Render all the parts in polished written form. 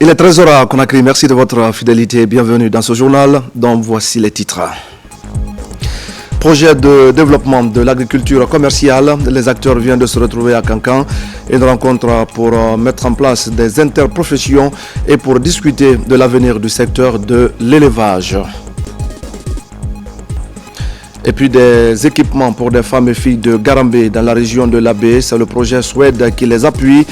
Il est 13h à Conakry. Merci de votre fidélité. Bienvenue dans ce journal dont voici les titres. Projet de développement de l'agriculture commerciale. Les acteurs viennent de se retrouver à Kankan. Une rencontre pour mettre en place des interprofessions et pour discuter de l'avenir du secteur de l'élevage. Et puis des équipements pour des femmes et filles de Garambé dans la région de l'Abbé. C'est le projet Swed qui les appuie.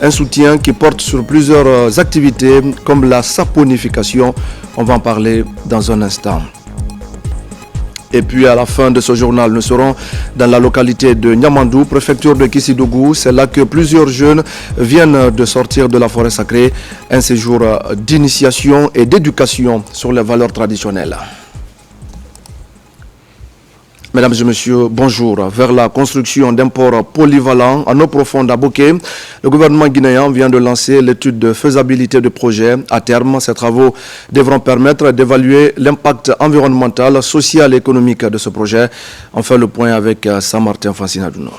Un soutien qui porte sur plusieurs activités comme la saponification. On va en parler dans un instant. Et puis à la fin de ce journal, nous serons dans la localité de Niamandou, préfecture de Kissidougou. C'est là que plusieurs jeunes viennent de sortir de la forêt sacrée. Un séjour d'initiation et d'éducation sur les valeurs traditionnelles. Mesdames et messieurs, bonjour. Vers la construction d'un port polyvalent en eau profonde à Boké, le gouvernement guinéen vient de lancer l'étude de faisabilité du projet. À terme, ces travaux devront permettre d'évaluer l'impact environnemental, social et économique de ce projet. On fait le point avec Saint-Martin Fancinadouno.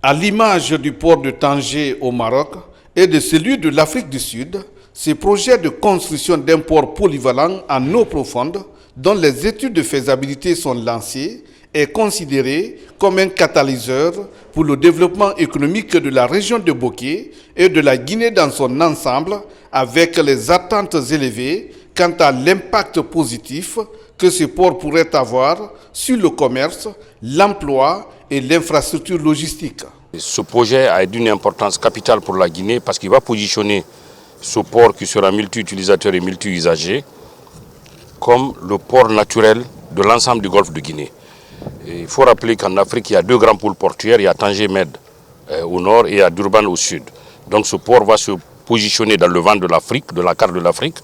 À l'image du port de Tanger au Maroc et de celui de l'Afrique du Sud, ce projet de construction d'un port polyvalent en eau profonde dont les études de faisabilité sont lancées, est considéré comme un catalyseur pour le développement économique de la région de Boké et de la Guinée dans son ensemble, avec les attentes élevées quant à l'impact positif que ce port pourrait avoir sur le commerce, l'emploi et l'infrastructure logistique. Ce projet a d'une importance capitale pour la Guinée parce qu'il va positionner ce port qui sera multi-utilisateur et multi-usager comme le port naturel de l'ensemble du golfe de Guinée. Et il faut rappeler qu'en Afrique, il y a deux grands pôles portuaires, il y a Tanger-Med au nord et il y a Durban au sud. Donc ce port va se positionner dans le vent de l'Afrique, de la carte de l'Afrique,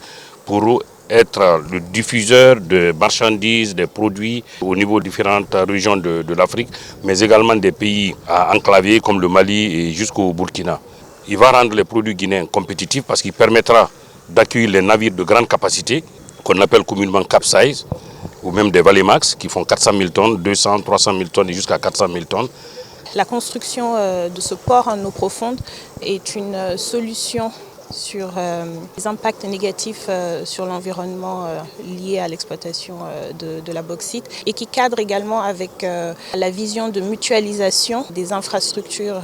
pour être le diffuseur de marchandises, des produits au niveau de différentes régions de l'Afrique, mais également des pays enclavés comme le Mali et jusqu'au Burkina. Il va rendre les produits guinéens compétitifs parce qu'il permettra d'accueillir les navires de grande capacité, qu'on appelle communément capsize, ou même des Valemax qui font 400 000 tonnes, 200, 300 000 tonnes et jusqu'à 400 000 tonnes. La construction de ce port en eau profonde est une solution sur les impacts négatifs sur l'environnement liés à l'exploitation de la bauxite et qui cadre également avec la vision de mutualisation des infrastructures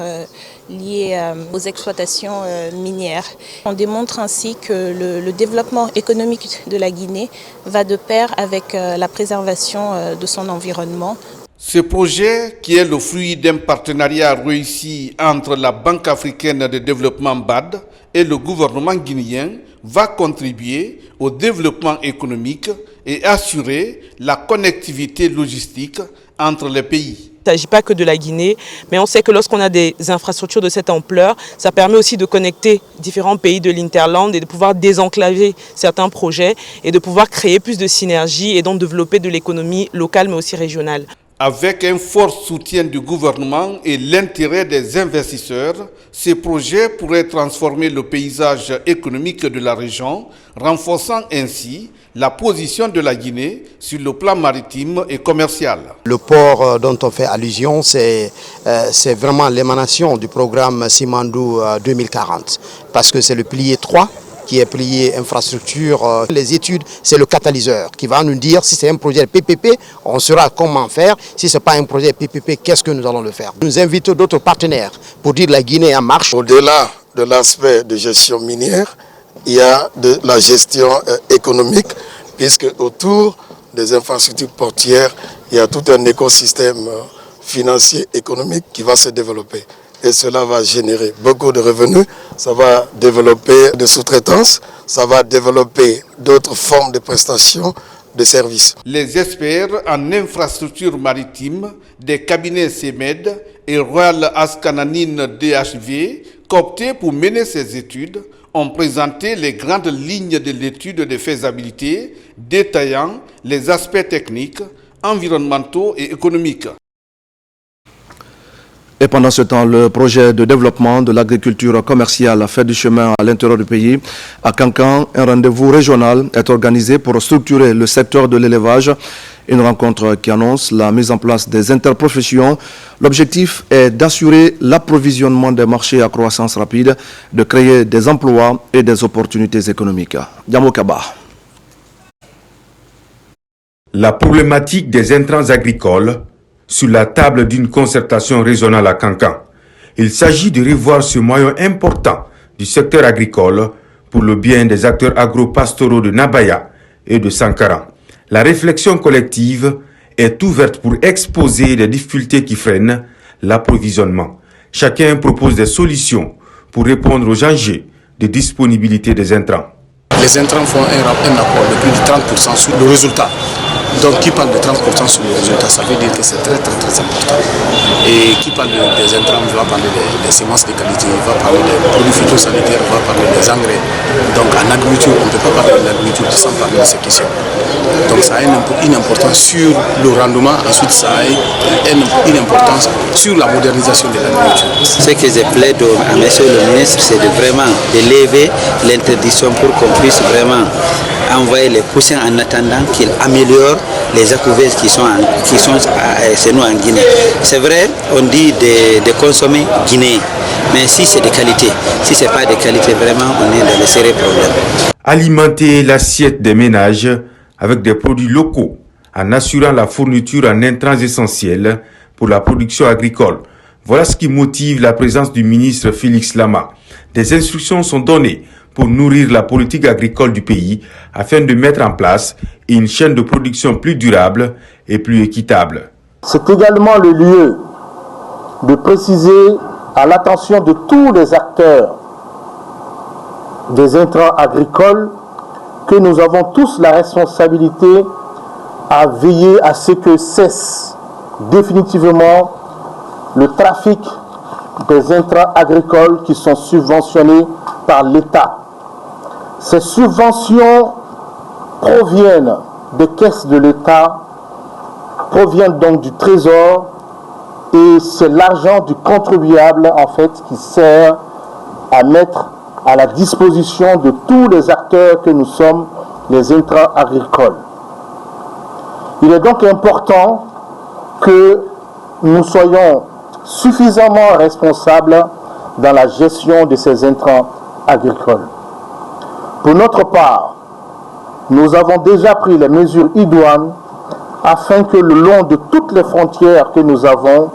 liées aux exploitations minières. On démontre ainsi que le développement économique de la Guinée va de pair avec la préservation de son environnement. Ce projet, qui est le fruit d'un partenariat réussi entre la Banque africaine de développement BAD et le gouvernement guinéen, va contribuer au développement économique et assurer la connectivité logistique entre les pays. Il ne s'agit pas que de la Guinée, mais on sait que lorsqu'on a des infrastructures de cette ampleur, ça permet aussi de connecter différents pays de l'Interland et de pouvoir désenclaver certains projets et de pouvoir créer plus de synergies et donc développer de l'économie locale mais aussi régionale. Avec un fort soutien du gouvernement et l'intérêt des investisseurs, ces projets pourraient transformer le paysage économique de la région, renforçant ainsi la position de la Guinée sur le plan maritime et commercial. Le port dont on fait allusion, c'est vraiment l'émanation du programme Simandou 2040, parce que c'est le pilier 3. Qui est plié infrastructure. Les études, c'est le catalyseur qui va nous dire si c'est un projet PPP, on saura comment faire. Si ce n'est pas un projet PPP, qu'est-ce que nous allons le faire? Nous invitons d'autres partenaires pour dire la Guinée en marche. Au-delà de l'aspect de gestion minière, il y a de la gestion économique, puisque autour des infrastructures portières, il y a tout un écosystème financier, économique qui va se développer. Et cela va générer beaucoup de revenus, ça va développer de sous-traitance, ça va développer d'autres formes de prestations de services. Les experts en infrastructures maritimes des cabinets CEMED et Royal Ascananine DHV, cooptés pour mener ces études, ont présenté les grandes lignes de l'étude de faisabilité, détaillant les aspects techniques, environnementaux et économiques. Et pendant ce temps, le projet de développement de l'agriculture commerciale a fait du chemin à l'intérieur du pays. À Kankan, un rendez-vous régional est organisé pour structurer le secteur de l'élevage. Une rencontre qui annonce la mise en place des interprofessions. L'objectif est d'assurer l'approvisionnement des marchés à croissance rapide, de créer des emplois et des opportunités économiques. Diamo Kaba. La problématique des intrants agricoles sur la table d'une concertation régionale à Kankan. Il s'agit de revoir ce maillon important du secteur agricole pour le bien des acteurs agro-pastoraux de Nabaya et de Sankara. La réflexion collective est ouverte pour exposer les difficultés qui freinent l'approvisionnement. Chacun propose des solutions pour répondre aux enjeux de disponibilité des intrants. Les intrants font un apport de plus de 30% sur le résultat. Donc qui parle de 30% sur le résultat, ça veut dire que c'est très important. Et qui parle des intrants va parler des semences de qualité, va parler des produits phytosanitaires, va parler des engrais. Donc en agriculture, on ne peut pas parler de l'agriculture sans parler de ces questions. Donc ça a une importance sur le rendement, ensuite ça a une importance sur la modernisation de l'agriculture. Ce que je plaide à M. le ministre, c'est de vraiment lever l'interdiction pour qu'on puisse vraiment envoyer les poussins en attendant qu'ils améliorent les accouvertes qui sont chez nous en Guinée. C'est vrai, on dit de consommer guinéen, mais si c'est de qualité, si ce n'est pas de qualité, vraiment, on est dans les sérieux problèmes. Alimenter l'assiette des ménages avec des produits locaux en assurant la fourniture en intrants essentiels pour la production agricole. Voilà ce qui motive la présence du ministre Félix Lama. Des instructions sont données pour nourrir la politique agricole du pays afin de mettre en place une chaîne de production plus durable et plus équitable. C'est également le lieu de préciser à l'attention de tous les acteurs des intrants agricoles que nous avons tous la responsabilité à veiller à ce que cesse définitivement le trafic des intrants agricoles qui sont subventionnés par l'État. Ces subventions proviennent des caisses de l'État, proviennent donc du Trésor, et c'est l'argent du contribuable en fait qui sert à mettre à la disposition de tous les acteurs que nous sommes, les intrants agricoles. Il est donc important que nous soyons suffisamment responsables dans la gestion de ces intrants agricoles. Pour notre part, nous avons déjà pris les mesures idoines afin que le long de toutes les frontières que nous avons,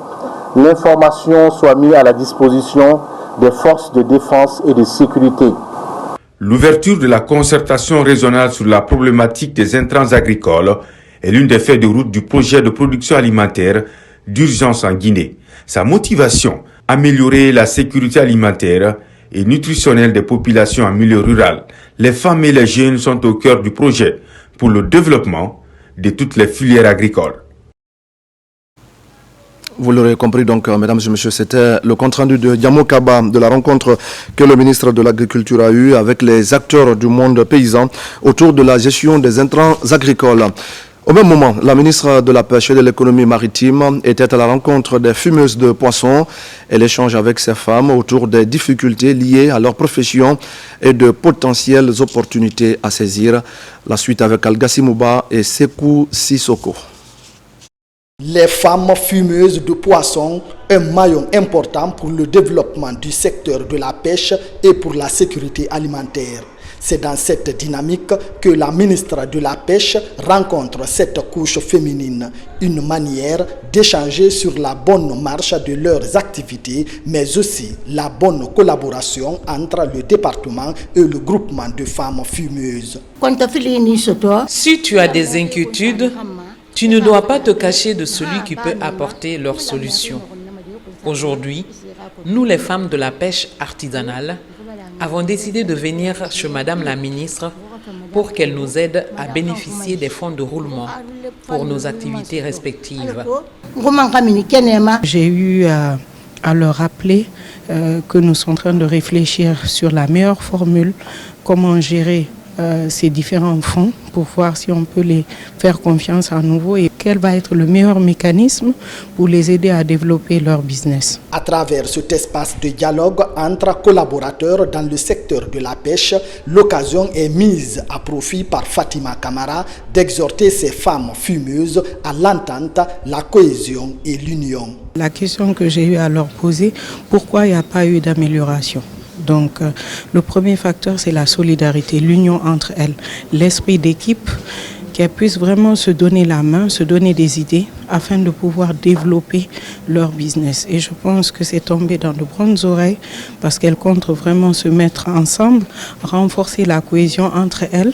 l'information soit mise à la disposition des forces de défense et de sécurité. L'ouverture de la concertation régionale sur la problématique des intrants agricoles est l'une des feuilles de route du projet de production alimentaire d'urgence en Guinée. Sa motivation, améliorer la sécurité alimentaire et nutritionnelle des populations en milieu rural. Les femmes et les jeunes sont au cœur du projet pour le développement de toutes les filières agricoles. Vous l'aurez compris donc, mesdames et messieurs, c'était le compte-rendu de Diamo Kaba de la rencontre que le ministre de l'Agriculture a eue avec les acteurs du monde paysan autour de la gestion des intrants agricoles. Au même moment, la ministre de la Pêche et de l'Économie maritime était à la rencontre des fumeuses de poissons. Elle échange avec ces femmes autour des difficultés liées à leur profession et de potentielles opportunités à saisir. La suite avec Algassi Mouba et Sekou Sissoko. Les femmes fumeuses de poissons, un maillon important pour le développement du secteur de la pêche et pour la sécurité alimentaire. C'est dans cette dynamique que la ministre de la Pêche rencontre cette couche féminine, une manière d'échanger sur la bonne marche de leurs activités, mais aussi la bonne collaboration entre le département et le groupement de femmes fumeuses. Si tu as des inquiétudes, tu ne dois pas te cacher de celui qui peut apporter leur solution. Aujourd'hui, nous les femmes de la pêche artisanale, avons décidé de venir chez Madame la ministre pour qu'elle nous aide à bénéficier des fonds de roulement pour nos activités respectives. J'ai eu à leur rappeler que nous sommes en train de réfléchir sur la meilleure formule, comment gérer ces différents fonds pour voir si on peut les faire confiance à nouveau et quel va être le meilleur mécanisme pour les aider à développer leur business. À travers cet espace de dialogue entre collaborateurs dans le secteur de la pêche, l'occasion est mise à profit par Fatima Camara d'exhorter ces femmes fumeuses à l'entente, la cohésion et l'union. La question que j'ai eu à leur poser, pourquoi il n'y a pas eu d'amélioration? Donc le premier facteur, c'est la solidarité, l'union entre elles, l'esprit d'équipe, qu'elles puissent vraiment se donner la main, se donner des idées afin de pouvoir développer leur business. Et je pense que c'est tombé dans de bonnes oreilles parce qu'elles comptent vraiment se mettre ensemble, renforcer la cohésion entre elles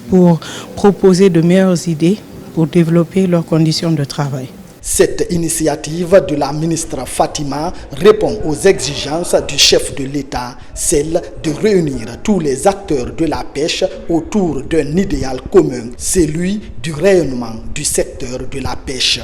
pour proposer de meilleures idées pour développer leurs conditions de travail. Cette initiative de la ministre Fatima répond aux exigences du chef de l'État, celle de réunir tous les acteurs de la pêche autour d'un idéal commun, celui du rayonnement du secteur de la pêche.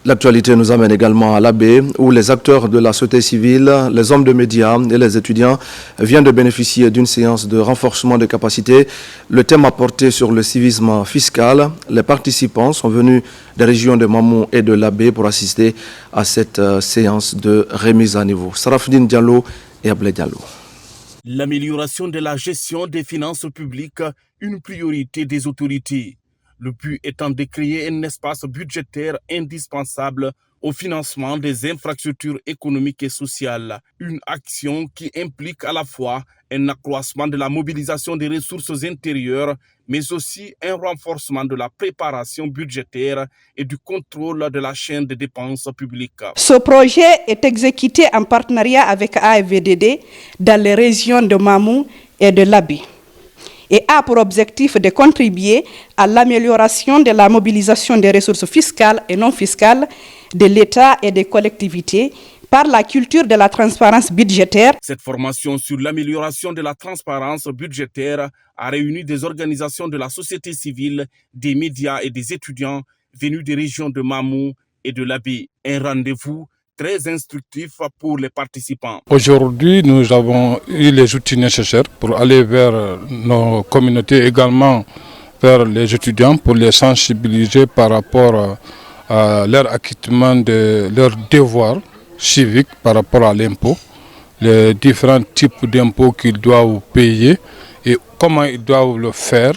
L'actualité nous amène également à la baie où les acteurs de la société civile, les hommes de médias et les étudiants viennent de bénéficier d'une séance de renforcement de capacités. Le thème a porté sur le civisme fiscal. Les participants sont venus des régions de Mamou et de la baie pour assister à cette séance de remise à niveau. Sarafdine Diallo et Ablé Diallo. L'amélioration de la gestion des finances publiques, une priorité des autorités. Le but étant de créer un espace budgétaire indispensable au financement des infrastructures économiques et sociales. Une action qui implique à la fois un accroissement de la mobilisation des ressources intérieures, mais aussi un renforcement de la préparation budgétaire et du contrôle de la chaîne de dépenses publiques. Ce projet est exécuté en partenariat avec AFVDD dans les régions de Mamou et de l'Abi, et a pour objectif de contribuer à l'amélioration de la mobilisation des ressources fiscales et non fiscales de l'État et des collectivités par la culture de la transparence budgétaire. Cette formation sur l'amélioration de la transparence budgétaire a réuni des organisations de la société civile, des médias et des étudiants venus des régions de Mamou et de l'Abi. Un rendez-vous très instructif pour les participants. Aujourd'hui, nous avons eu les outils nécessaires pour aller vers nos communautés, également vers les étudiants, pour les sensibiliser par rapport à leur acquittement de leurs devoirs civiques par rapport à l'impôt, les différents types d'impôts qu'ils doivent payer et comment ils doivent le faire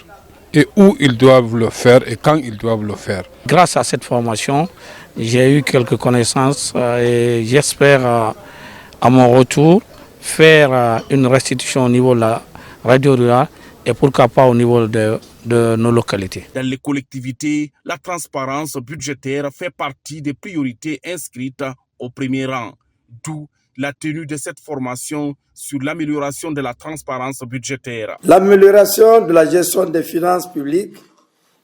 et où ils doivent le faire et quand ils doivent le faire. Grâce à cette formation, j'ai eu quelques connaissances et j'espère à mon retour faire une restitution au niveau de la radio rurale et pourquoi pas au niveau de nos localités. Dans les collectivités, la transparence budgétaire fait partie des priorités inscrites au premier rang, d'où la tenue de cette formation sur l'amélioration de la transparence budgétaire. L'amélioration de la gestion des finances publiques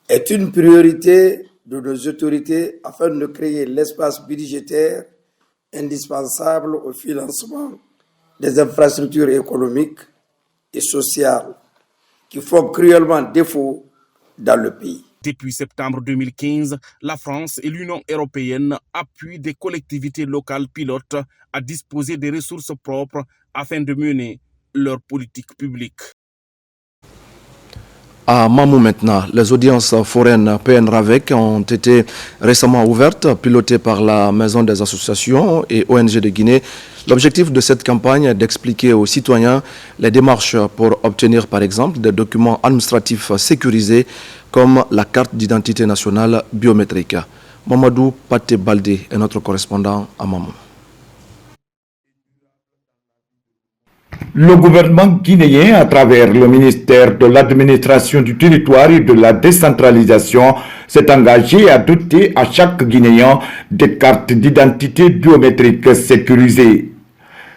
est une priorité de nos autorités afin de créer l'espace budgétaire indispensable au financement des infrastructures économiques et sociales qui font cruellement défaut dans le pays. Depuis septembre 2015, la France et l'Union européenne appuient des collectivités locales pilotes à disposer des ressources propres afin de mener leur politique publique. À Mamou maintenant, les audiences foraines PN-RAVEC ont été récemment ouvertes, pilotées par la Maison des associations et ONG de Guinée. L'objectif de cette campagne est d'expliquer aux citoyens les démarches pour obtenir par exemple des documents administratifs sécurisés comme la carte d'identité nationale biométrique. Mamadou Paté Baldé est notre correspondant à Mamou. Le gouvernement guinéen, à travers le ministère de l'administration du territoire et de la décentralisation, s'est engagé à doter à chaque Guinéen des cartes d'identité biométriques sécurisées.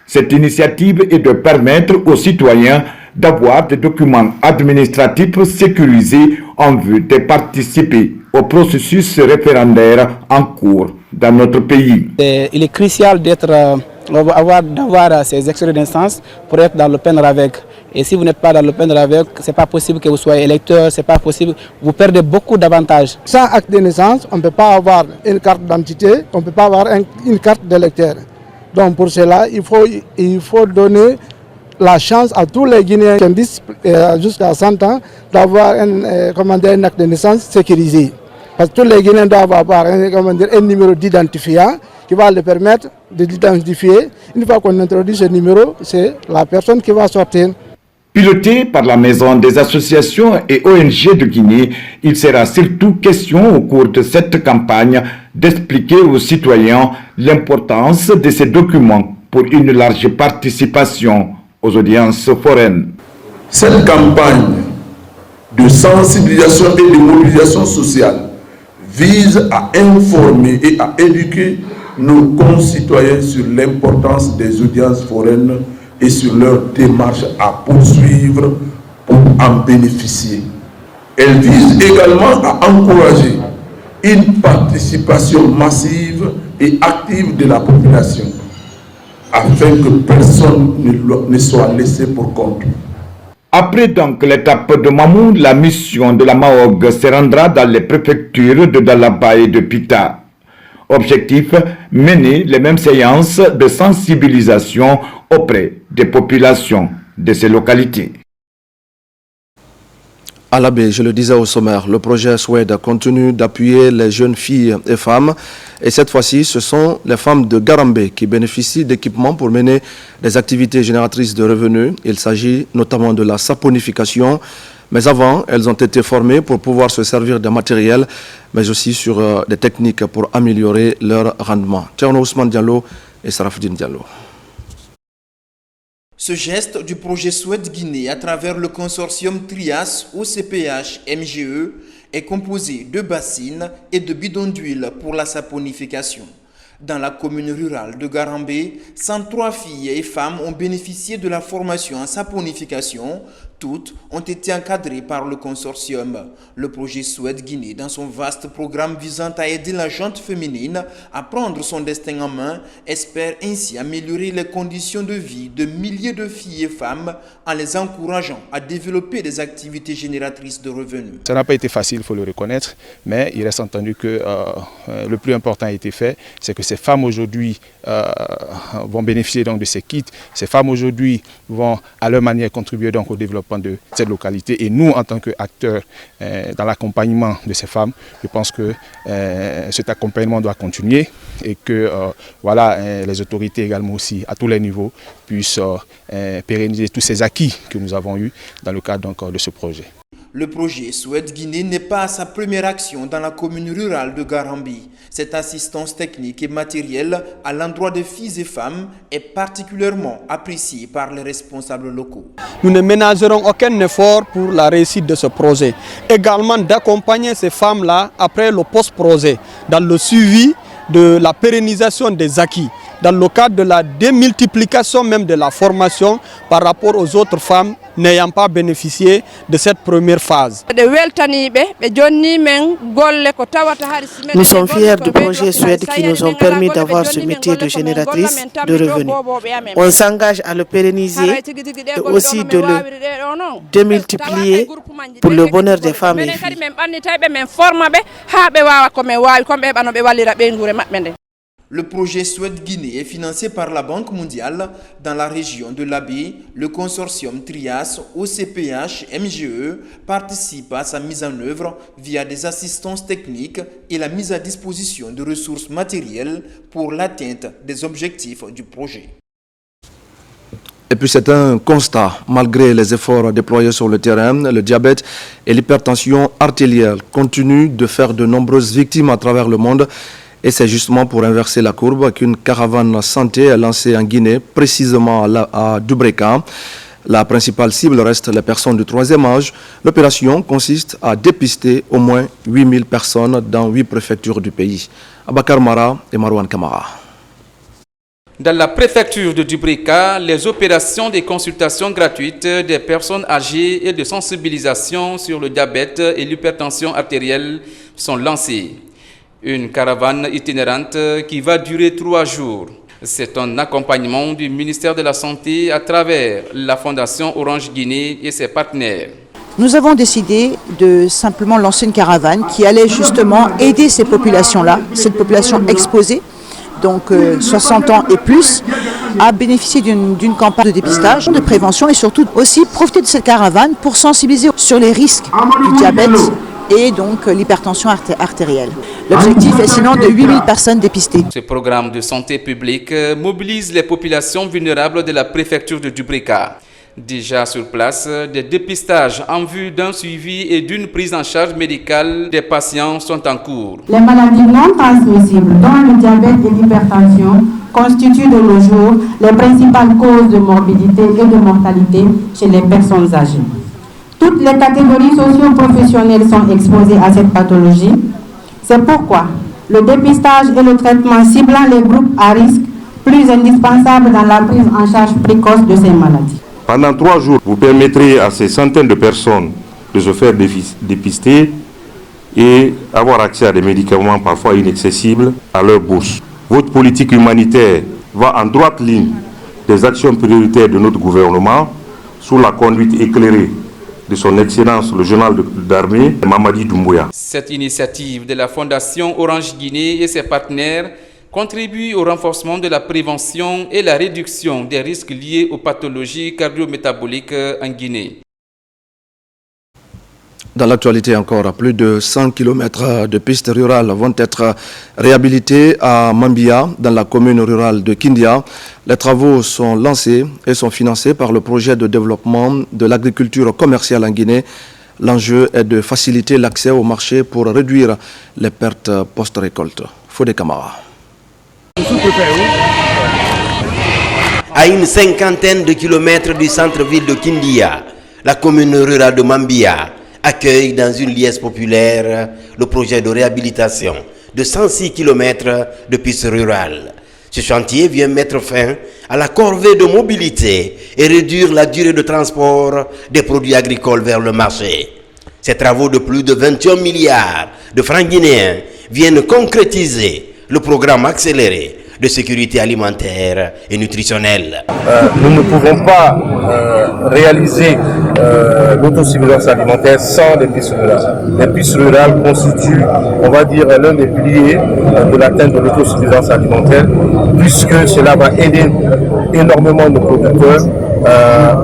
Cette initiative est de permettre aux citoyens d'avoir des documents administratifs sécurisés en vue de participer au processus référendaire en cours dans notre pays. Il est crucial d'avoir ces extraits d'instance pour être dans le PN-RAVEC. Et si vous n'êtes pas dans le PN-RAVEC, ce n'est pas possible que vous soyez électeur, c'est pas possible, vous perdez beaucoup d'avantages. Sans acte de naissance, on ne peut pas avoir une carte d'identité, on ne peut pas avoir une carte d'électeur. Donc pour cela, il faut donner la chance à tous les Guinéens qui ont jusqu'à 100 ans d'avoir un acte de naissance sécurisé. Parce que tous les Guinéens doivent avoir un numéro d'identifiant qui va leur permettre de l'identifier. Une fois qu'on introduit ce numéro, c'est la personne qui va sortir. Piloté par la Maison des associations et ONG de Guinée, il sera surtout question au cours de cette campagne d'expliquer aux citoyens l'importance de ces documents pour une large participation aux audiences foraines. Cette campagne de sensibilisation et de mobilisation sociale vise à informer et à éduquer nos concitoyens sur l'importance des audiences foraines et sur leur démarche à poursuivre pour en bénéficier. Elle vise également à encourager une participation massive et active de la population, afin que personne ne soit laissé pour compte. Après donc l'étape de Mamou, la mission de la MAOG se rendra dans les préfectures de Dalaba et de Pita. Objectif, mener les mêmes séances de sensibilisation auprès des populations de ces localités. À l'Abbé, je le disais au sommaire, le projet SWED continue d'appuyer les jeunes filles et femmes. Et cette fois-ci, ce sont les femmes de Garambé qui bénéficient d'équipements pour mener des activités génératrices de revenus. Il s'agit notamment de la saponification. Mais avant, elles ont été formées pour pouvoir se servir de matériel, mais aussi sur des techniques pour améliorer leur rendement. Tcherno Ousmane Diallo et Sarafdine Diallo. Ce geste du projet SWED Guinée à travers le consortium Trias OCPH MGE est composé de bassines et de bidons d'huile pour la saponification. Dans la commune rurale de Garambé, 103 filles et femmes ont bénéficié de la formation en saponification. Toutes ont été encadrées par le consortium. Le projet SWED Guinée, dans son vaste programme visant à aider la gente féminine à prendre son destin en main, espère ainsi améliorer les conditions de vie de milliers de filles et femmes en les encourageant à développer des activités génératrices de revenus. Ça n'a pas été facile, il faut le reconnaître, mais il reste entendu que le plus important a été fait, c'est que ces femmes aujourd'hui vont bénéficier donc de ces kits. Ces femmes aujourd'hui vont à leur manière contribuer donc au développement de cette localité, et nous en tant qu'acteurs dans l'accompagnement de ces femmes, je pense que cet accompagnement doit continuer et que voilà, les autorités également aussi à tous les niveaux puissent pérenniser tous ces acquis que nous avons eus dans le cadre donc, de ce projet. Le projet SWED Guinée n'est pas sa première action dans la commune rurale de Garambi. Cette assistance technique et matérielle à l'endroit des filles et femmes est particulièrement appréciée par les responsables locaux. Nous ne ménagerons aucun effort pour la réussite de ce projet. Également d'accompagner ces femmes-là après le post-projet dans le suivi de la pérennisation des acquis, dans le cadre de la démultiplication même de la formation par rapport aux autres femmes n'ayant pas bénéficié de cette première phase. Nous sommes fiers du projet SWED qui nous ont permis d'avoir ce métier de génératrice de revenus. On s'engage à le pérenniser et aussi de le démultiplier pour le bonheur des femmes et filles. Le projet SWED Guinée est financé par la Banque mondiale dans la région de l'Abbé. Le consortium Trias OCPH MGE participe à sa mise en œuvre via des assistances techniques et la mise à disposition de ressources matérielles pour l'atteinte des objectifs du projet. Et puis c'est un constat, malgré les efforts déployés sur le terrain, le diabète et l'hypertension artérielle continuent de faire de nombreuses victimes à travers le monde. Et c'est justement pour inverser la courbe qu'une caravane santé est lancée en Guinée, précisément à Dubreka. La principale cible reste les personnes du troisième âge. L'opération consiste à dépister au moins 8000 personnes dans 8 préfectures du pays. Abakar Mara et Marouane Kamara. Dans la préfecture de Dubreka, les opérations de consultation gratuites des personnes âgées et de sensibilisation sur le diabète et l'hypertension artérielle sont lancées. Une caravane itinérante qui va durer 3 jours. C'est un accompagnement du ministère de la Santé à travers la Fondation Orange Guinée et ses partenaires. Nous avons décidé de simplement lancer une caravane qui allait justement aider ces populations-là, cette population exposée, donc 60 ans et plus, à bénéficier d'une campagne de dépistage, de prévention et surtout aussi profiter de cette caravane pour sensibiliser sur les risques du diabète et donc l'hypertension artérielle. L'objectif est sinon de 8000 personnes dépistées. Ce programme de santé publique mobilise les populations vulnérables de la préfecture de Dubrika. Déjà sur place, des dépistages en vue d'un suivi et d'une prise en charge médicale des patients sont en cours. Les maladies non transmissibles, dont le diabète et l'hypertension, constituent de nos jours les principales causes de morbidité et de mortalité chez les personnes âgées. Toutes les catégories socio-professionnelles sont exposées à cette pathologie. C'est pourquoi le dépistage et le traitement ciblant les groupes à risque plus indispensables dans la prise en charge précoce de ces maladies. Pendant 3 jours, vous permettrez à ces centaines de personnes de se faire dépister et avoir accès à des médicaments parfois inaccessibles à leur bourse. Votre politique humanitaire va en droite ligne des actions prioritaires de notre gouvernement sous la conduite éclairée de son Excellence le général d'armée Mamadi Doumbouya. Cette initiative de la Fondation Orange Guinée et ses partenaires contribue au renforcement de la prévention et la réduction des risques liés aux pathologies cardio-métaboliques en Guinée. Dans l'actualité encore, plus de 100 km de pistes rurales vont être réhabilitées à Mambia, dans la commune rurale de Kindia. Les travaux sont lancés et sont financés par le projet de développement de l'agriculture commerciale en Guinée. L'enjeu est de faciliter l'accès au marché pour réduire les pertes post-récolte. Fodé Camara. À une 50aine de kilomètres du centre-ville de Kindia, la commune rurale de Mambia accueille dans une liesse populaire le projet de réhabilitation de 106 km de pistes rurales. Ce chantier vient mettre fin à la corvée de mobilité et réduire la durée de transport des produits agricoles vers le marché. Ces travaux de plus de 21 milliards de francs guinéens viennent concrétiser le programme accéléré de sécurité alimentaire et nutritionnelle. Nous ne pouvons pas réaliser l'autosuffisance alimentaire sans les pistes rurales. Les pistes rurales constituent, on va dire, l'un des piliers de l'atteinte de l'autosuffisance alimentaire, puisque cela va aider énormément nos producteurs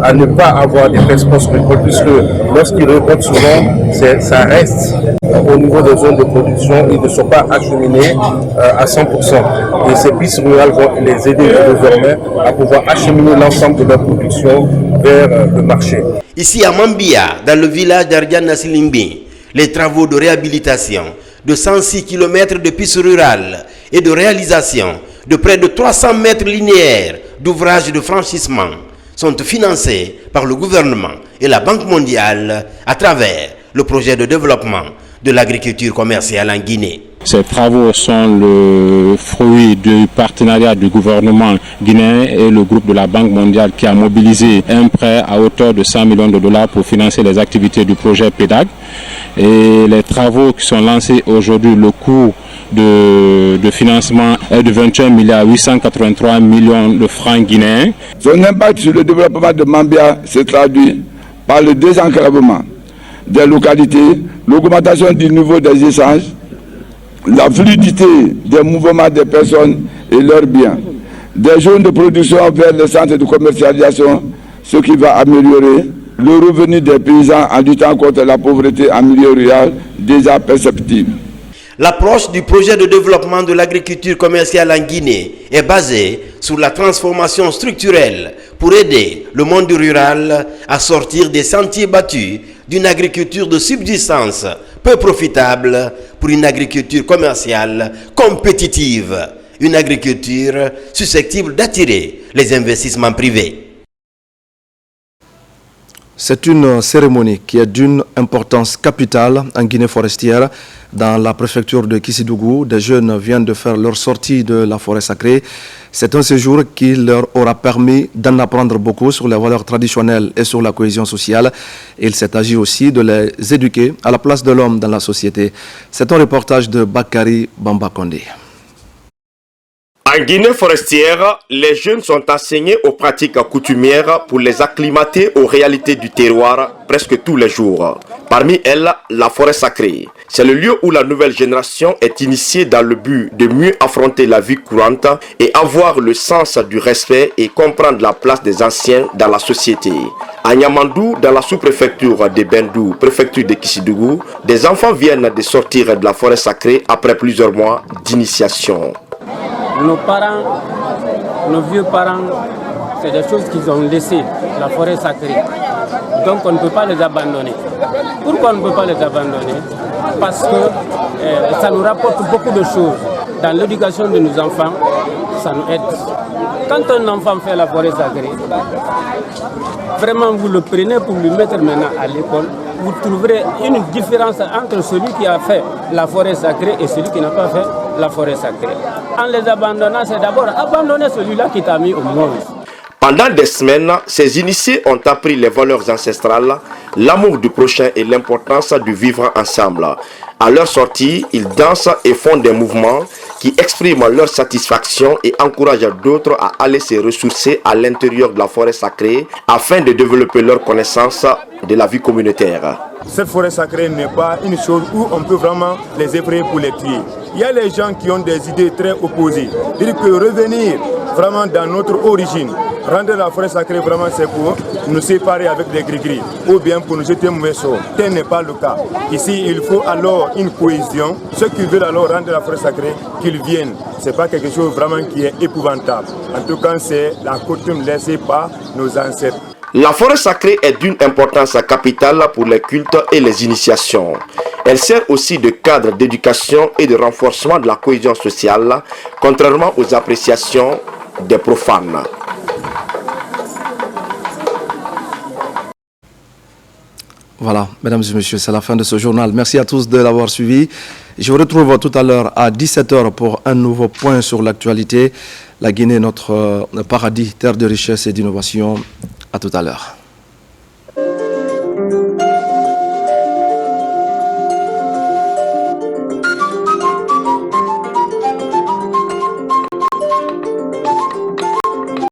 à ne pas avoir des pertes post-récolte, puisque lorsqu'ils récoltent souvent, ça reste au niveau des zones de production, ils ne sont pas acheminés à 100%. Et ces pistes rurales vont les aider désormais à pouvoir acheminer l'ensemble de leur production vers le marché. Ici à Mambia, dans le village d'Ardiana Silimbi, les travaux de réhabilitation de 106 km de pistes rurales et de réalisation de près de 300 mètres linéaires d'ouvrages de franchissement sont financés par le gouvernement et la Banque mondiale à travers le projet de développement de l'agriculture commerciale en Guinée. Ces travaux sont le fruit du partenariat du gouvernement guinéen et le groupe de la Banque mondiale qui a mobilisé un prêt à hauteur de 100 millions de dollars pour financer les activités du projet PEDAG. Et les travaux qui sont lancés aujourd'hui, le coût de financement est de 21 milliards 883 millions de francs guinéens. Son impact sur le développement de Mambia se traduit par le désenclavement des localités, l'augmentation du niveau des échanges, la fluidité des mouvements des personnes et leurs biens, des zones de production vers les centres de commercialisation, ce qui va améliorer le revenu des paysans en luttant contre la pauvreté en milieu rural déjà perceptible. L'approche du projet de développement de l'agriculture commerciale en Guinée est basée sur la transformation structurelle pour aider le monde rural à sortir des sentiers battus d'une agriculture de subsistance peu profitable pour une agriculture commerciale compétitive, une agriculture susceptible d'attirer les investissements privés. C'est une cérémonie qui est d'une importance capitale en Guinée forestière. Dans la préfecture de Kissidougou, des jeunes viennent de faire leur sortie de la forêt sacrée. C'est un séjour qui leur aura permis d'en apprendre beaucoup sur les valeurs traditionnelles et sur la cohésion sociale. Il s'est agi aussi de les éduquer à la place de l'homme dans la société. C'est un reportage de Bakary Bamba Kondé. En Guinée forestière, les jeunes sont enseignés aux pratiques coutumières pour les acclimater aux réalités du terroir presque tous les jours. Parmi elles, la forêt sacrée. C'est le lieu où la nouvelle génération est initiée dans le but de mieux affronter la vie courante et avoir le sens du respect et comprendre la place des anciens dans la société. À Niamandou, dans la sous-préfecture de Bendou, préfecture de Kissidougou, des enfants viennent de sortir de la forêt sacrée après plusieurs mois d'initiation. Nos parents, nos vieux parents, c'est des choses qu'ils ont laissées, la forêt sacrée. Donc on ne peut pas les abandonner. Pourquoi on ne peut pas les abandonner? Parce que ça nous rapporte beaucoup de choses. Dans l'éducation de nos enfants, ça nous aide. Quand un enfant fait la forêt sacrée, vraiment vous le prenez pour lui mettre maintenant à l'école, vous trouverez une différence entre celui qui a fait la forêt sacrée et celui qui n'a pas fait la forêt sacrée. En les abandonnant, c'est d'abord abandonner celui-là qui t'a mis au monde. Pendant des semaines, ces initiés ont appris les valeurs ancestrales, l'amour du prochain et l'importance du vivre ensemble. À leur sortie, ils dansent et font des mouvements qui expriment leur satisfaction et encouragent d'autres à aller se ressourcer à l'intérieur de la forêt sacrée afin de développer leur connaissance de la vie communautaire. Cette forêt sacrée n'est pas une chose où on peut vraiment les effrayer pour les tuer. Il y a les gens qui ont des idées très opposées. Dire que revenir vraiment dans notre origine, rendre la forêt sacrée vraiment c'est pour nous séparer avec des gris-gris ou bien pour nous jeter un mauvais sort. Tel n'est pas le cas. Ici, il faut alors une cohésion. Ceux qui veulent alors rendre la forêt sacrée, qu'ils viennent. Ce n'est pas quelque chose vraiment qui est épouvantable. En tout cas, c'est la coutume laissée par nos ancêtres. La forêt sacrée est d'une importance capitale pour les cultes et les initiations. Elle sert aussi de cadre d'éducation et de renforcement de la cohésion sociale, contrairement aux appréciations des profanes. Voilà, mesdames et messieurs, c'est la fin de ce journal. Merci à tous de l'avoir suivi. Je vous retrouve tout à l'heure à 17h pour un nouveau point sur l'actualité. La Guinée, notre paradis, terre de richesse et d'innovation. À tout à l'heure.